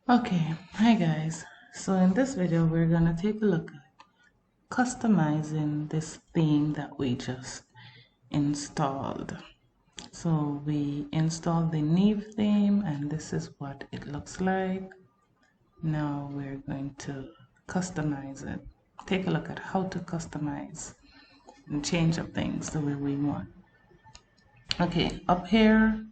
Okay, hi guys. So in this video, we're gonna take a look at customizing this theme that we just installed. So we installed the Neve theme and this is what it looks like. Now we're going to customize it. Take a look at how to customize and change up things the way we want. Okay, up here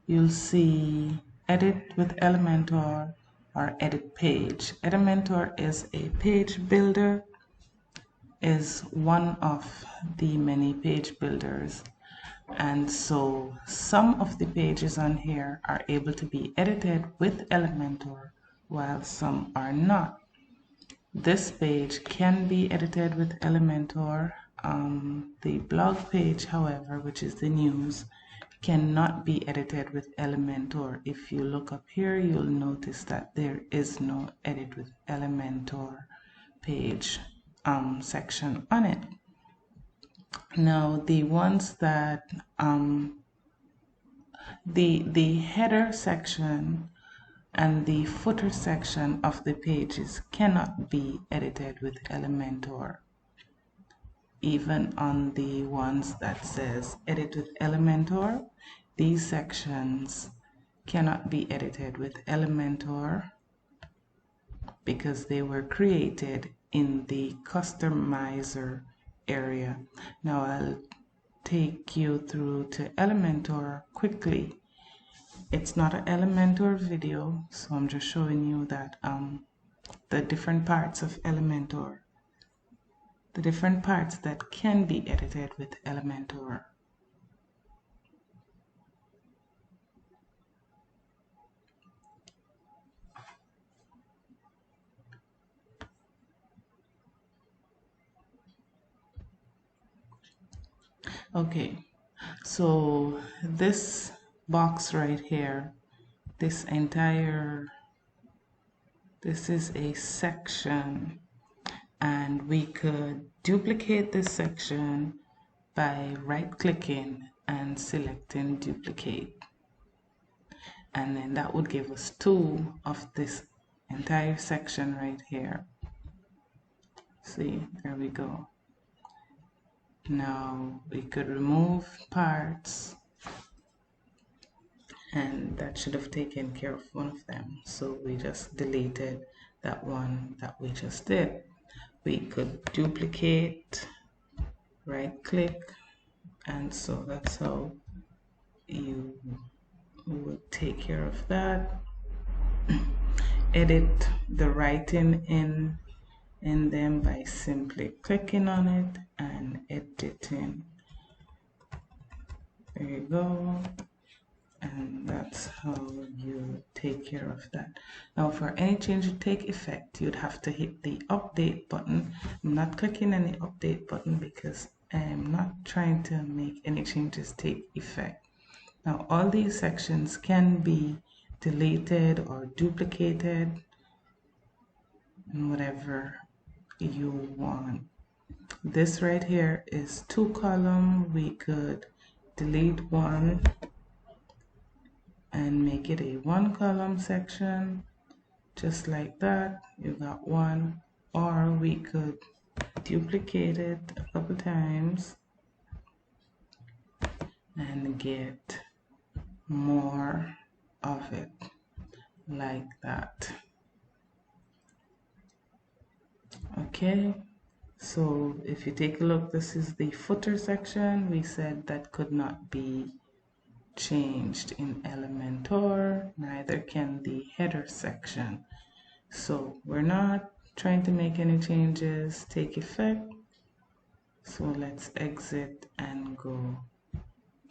you'll see edit with Elementor or edit page. Elementor is a page builder, is one of the many page builders. And so some of the pages on here are able to be edited with Elementor while some are not. This page can be edited with Elementor. The blog page, however, which is the news, cannot be edited with Elementor. If you look up here, you'll notice that there is no edit with Elementor page section on it. Now, the ones that the header section and the footer section of the pages cannot be edited with Elementor. Even on the ones that says edit with Elementor, these sections cannot be edited with Elementor because they were created in the customizer area. Now I'll take you through to Elementor quickly. It's not an Elementor video, so I'm just showing you that the different parts of Elementor, the different parts that can be edited with Elementor. Okay, so this box right here, this is a section, and we could duplicate this section by right-clicking and selecting duplicate. And then that would give us two of this entire section right here. See, there we go. Now we could remove parts, and that should have taken care of one of them. So we just deleted that one that we just did. We could duplicate, right click, and so that's how you would take care of that. Edit the writing in them by simply clicking on it and editing. There you go. And that's how you take care of that. Now for any change to take effect, you'd have to hit the update button. I'm not clicking any update button because I'm not trying to make any changes take effect. Now all these sections can be deleted or duplicated and whatever you want. This right here is 2-column. We could delete one and make it a 1-column section, just like that. You got one, or we could duplicate it a couple times and get more of it, like that. Okay, so if you take a look, this is the footer section. We said that could not be changed in Elementor, neither can the header section. So we're not trying to make any changes take effect. So let's exit and go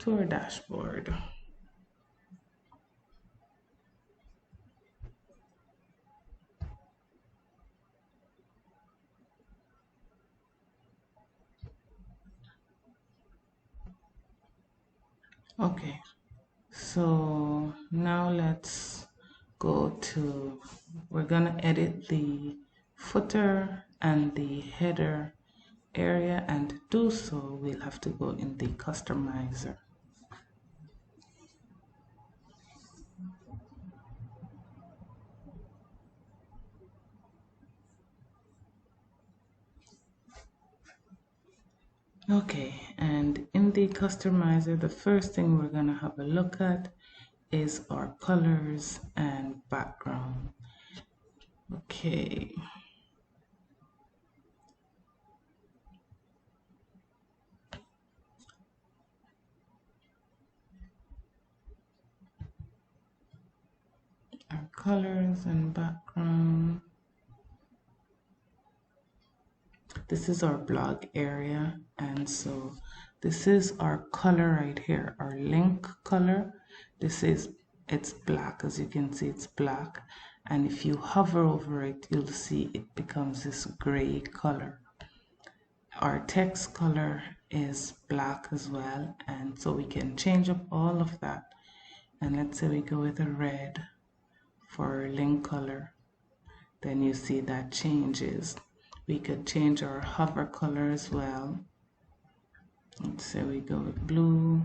to our dashboard. Okay, so now let's go to, we're gonna edit the footer and the header area, and to do so we'll have to go in the customizer. Okay, and in the customizer, the first thing we're gonna have a look at is our colors and background. Okay. Our colors and background. This is our blog area, and so this is our color right here, our link color. This is, it's black, as you can see, it's black, and if you hover over it, you'll see it becomes this gray color. Our text color is black as well, and so we can change up all of that. And let's say we go with a red for link color, then you see that changes. We could change our hover color as well. Let's say we go with blue.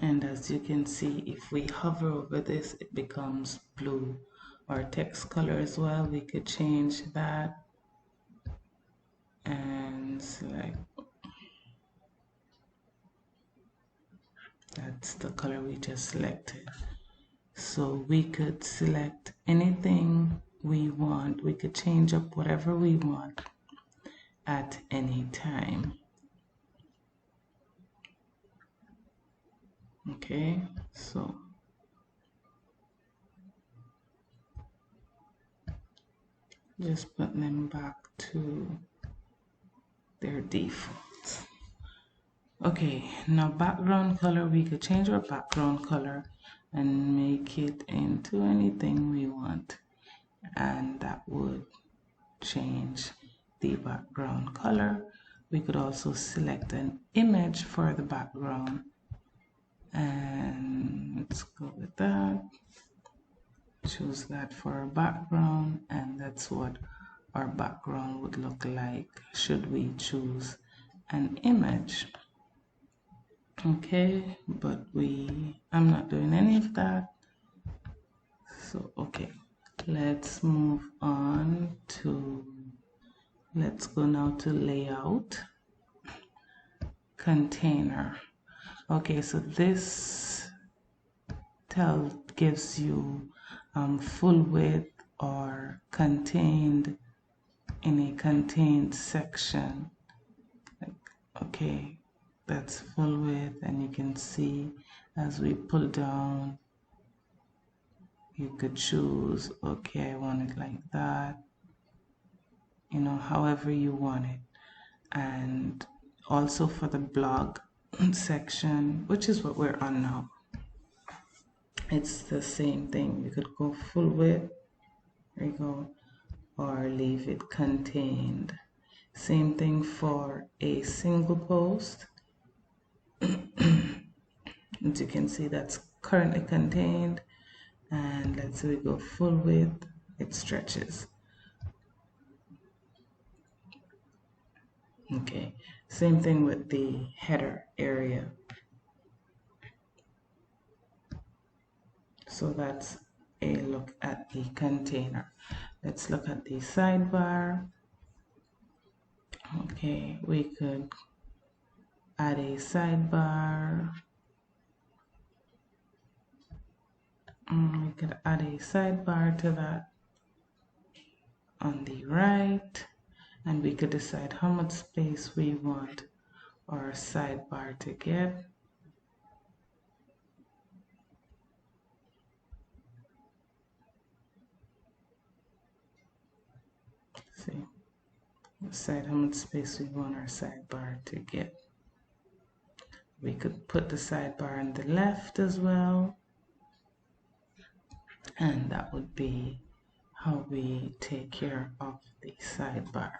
And as you can see, if we hover over this, it becomes blue. Our text color as well, we could change that and select. That's the color we just selected. So we could select anything we want. We could change up whatever we want at any time. Okay, so just put them back to their default. Okay, now background color, we could change our background color and make it into anything we want, and that would change the background color. We could also select an image for the background, and let's go with that. Choose that for our background, and that's what our background would look like should we choose an image. Okay, but I'm not doing any of that. So okay, let's move on to, let's go now to layout, container. Okay, so this gives you full width or contained in a contained section. Okay, that's full width, and you can see as we pull down, you could choose, okay, I want it like that, you know, however you want it. And also for the blog section, which is what we're on now, it's the same thing. You could go full width, there you go, or leave it contained. Same thing for a single post. As you can see, that's currently contained, and let's say we go full width, it stretches. Okay, same thing with the header area. So that's a look at the container. Let's look at the sidebar. Okay, we could add a sidebar. We could add a sidebar to that on the right, and we could decide how much space we want our sidebar to get. See, decide how much space we want our sidebar to get. We could put the sidebar on the left as well, and that would be how we take care of the sidebar.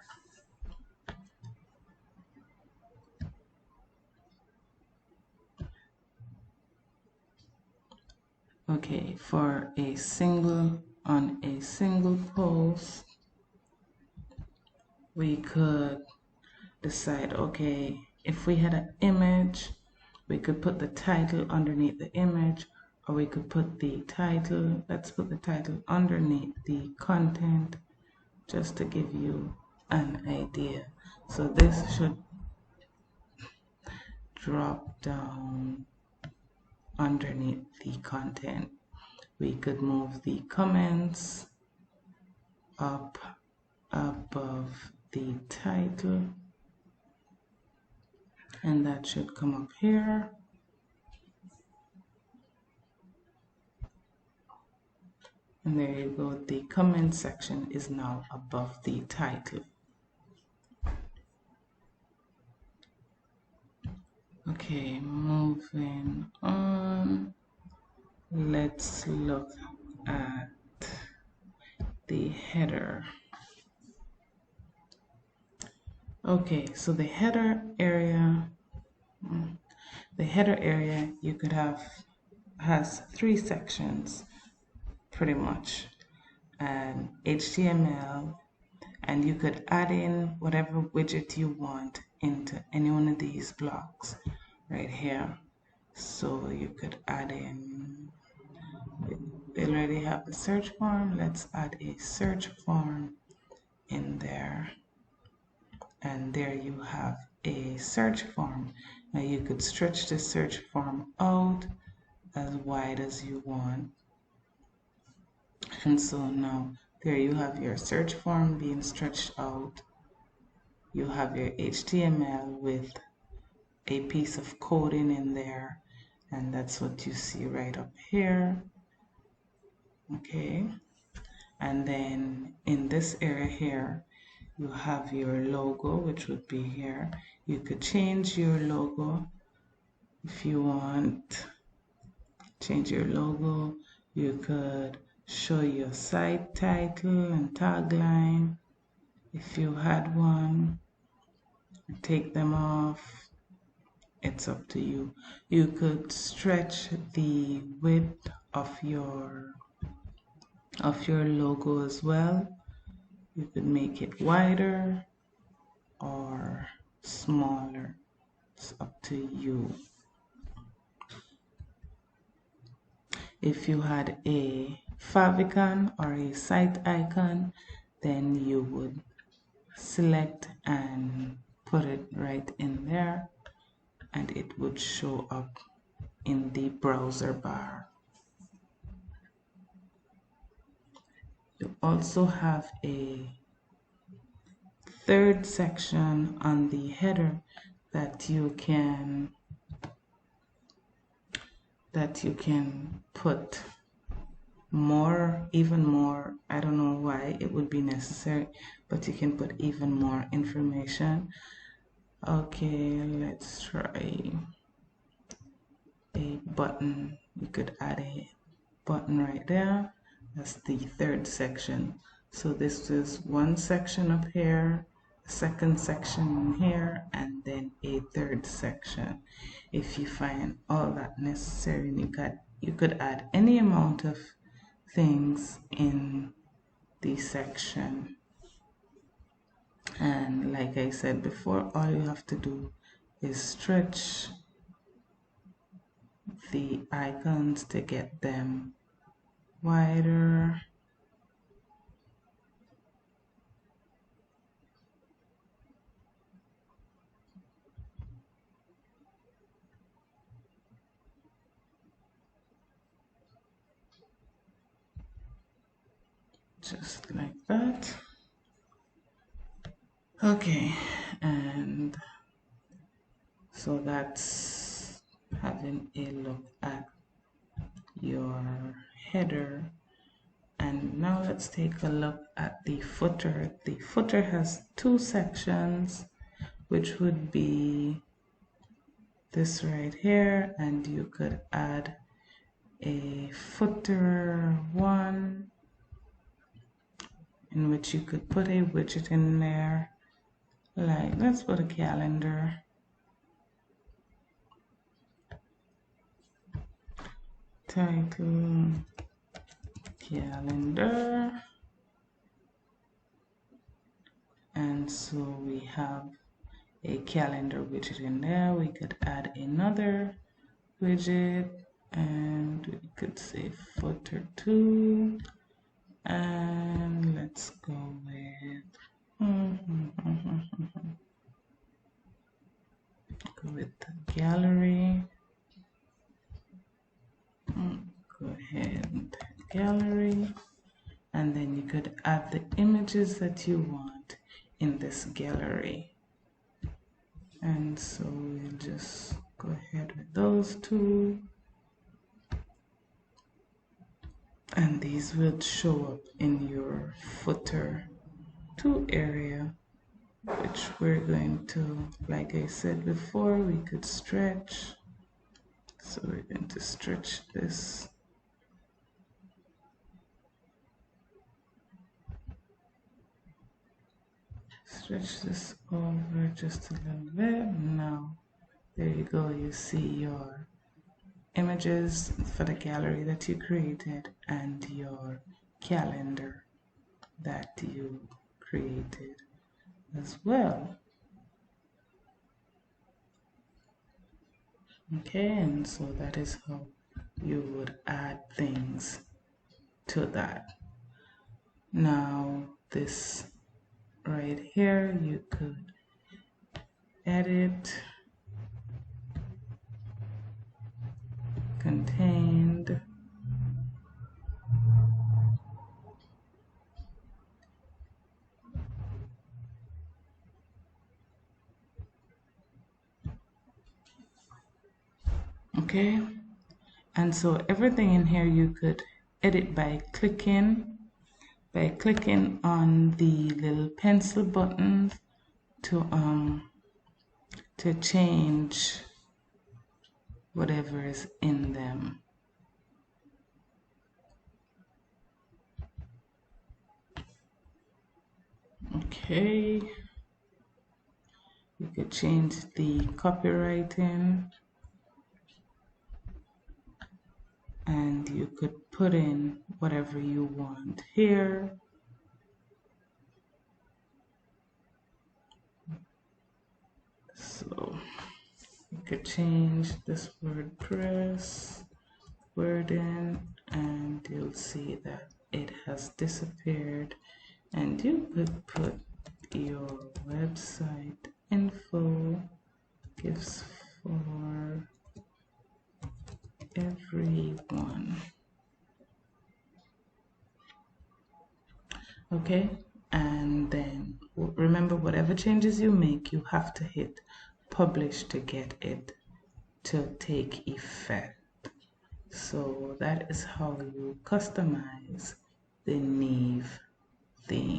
Okay, for a single, on a single post, we could decide, okay, if we had an image, we could put the title underneath the image, or we could put the title, let's put the title underneath the content, just to give you an idea. So this should drop down underneath the content. We could move the comments up above the title, and that should come up here. And there you go, the comment section is now above the title. Okay, moving on. Let's look at the header. Okay, so the header area you could has 3 sections pretty much, and HTML, and you could add in whatever widget you want into any one of these blocks right here. So you could add in, they already have the search form, let's add a search form in there, and there you have a search form. Now you could stretch the search form out as wide as you want, and so now there you have your search form being stretched out. You have your HTML with a piece of coding in there, and that's what you see right up here. Okay, and then in this area here you have your logo, which would be here. You could change your logo if you want. Change your logo. You could show your site title and tagline if you had one. Take them off. It's up to you. You could stretch the width of your logo as well. You could make it wider or smaller. It's up to you. If you had a favicon or a site icon, then you would select and put it right in there, and it would show up in the browser bar. You also have a third section on the header that you can put more, even more. I don't know why it would be necessary, but you can put even more information. Okay, let's try a button. You could add a button right there. That's the third section. So this is one section up here, a second section here, and then a third section. If you find all that necessary, you could add any amount of things in the section. And like I said before, all you have to do is stretch the icons to get them wider. Just like that. Okay, and so that's having a look at your header. And now let's take a look at the footer. The footer has 2 sections, which would be this right here, and you could add a footer 1 in which you could put a widget in there, like let's put a calendar. Title calendar, and so we have a calendar widget in there. We could add another widget, and we could say footer 2, And let's go with go with the gallery. Go ahead and type gallery, and then you could add the images that you want in this gallery. And so we'll just go ahead with those two, and these will show up in your footer 2 area, which we're going to, like I said before, we could stretch. So we're going to stretch this. Stretch this over just a little bit. Now, there you go. You see your images for the gallery that you created and your calendar that you created as well. Okay, and so that is how you would add things to that. Now, this right here, you could edit contained. Okay, and so everything in here you could edit by clicking on the little pencil buttons to change whatever is in them. Okay, you could change the copywriting, and you could put in whatever you want here. So you could change this WordPress wording, and you'll see that it has disappeared, and you could put your website info, gifts for everyone. Okay, and then remember, whatever changes you make, you have to hit publish to get it to take effect. So that is how you customize the Neve theme.